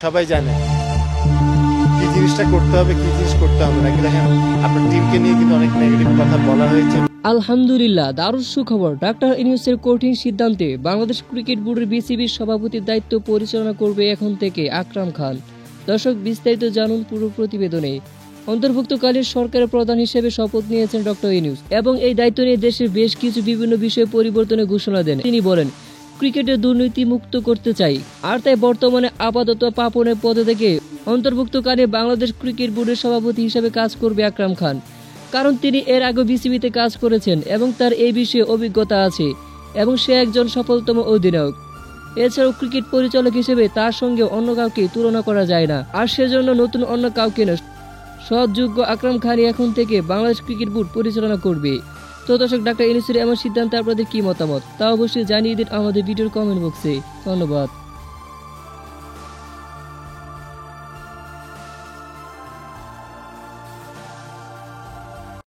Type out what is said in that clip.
সবাই জানে কি জিনিসটা করতে হবে, কি জিনিস করতে হবে নাকি। দেখেন আপনার টিমকে নিয়ে কিন্তু অনেক নেগেটিভ কথা বলা হয়েছে। আলহামদুলিল্লাহ, দারুণ সুখবর। ডাক্তার ইউনূসের কঠিন সিদ্ধান্তে বাংলাদেশ ক্রিকেট বোর্ডের বিসিবির সভাপতির দায়িত্ব পরিচালনা করবে এখন থেকে আকরাম খান। দর্শক, বিস্তারিত জানুন পুরো প্রতিবেদনে। অন্তর্ভুক্তকালীন সরকারের প্রধান হিসেবে শপথ নিয়েছেন ডক্টর ইউনূস এবং এই দায়িত্ব নিয়ে দেশের বেশ কিছু বিভিন্ন বিষয়ে পরিবর্তনের ঘোষণা দেন। তিনি বলেন, ক্রিকেটের দুর্নীতি মুক্ত করতে চাই, আর তাই বর্তমানে আপাতত পাপনের পদে থেকে অন্তর্ভুক্তকালীন বাংলাদেশ ক্রিকেট বোর্ডের সভাপতি হিসেবে কাজ করবে আকরাম খান। কারণ তিনি এর আগে বিসিবিতে কাজ করেছেন এবং তার এই বিষয়ে অভিজ্ঞতা আছে এবং সে একজন সফলতম অধিনায়ক। এছাড়াও ক্রিকেট পরিচালক হিসেবে তার সঙ্গে অন্য কাউকে তুলনা করা যায় না, আর সেজন্য নতুন অন্য কাউকে না, সৎযোগ্য আকরাম খানই এখন থেকে বাংলাদেশ ক্রিকেট বোর্ড পরিচালনা করবে। তো দর্শক, ডাক্তার ইউনূসের এমন সিদ্ধান্তে আপনাদের কি মতামত তা অবশ্যই জানিয়ে দিন আমাদের ভিডিওর কমেন্ট বক্সে। ধন্যবাদ।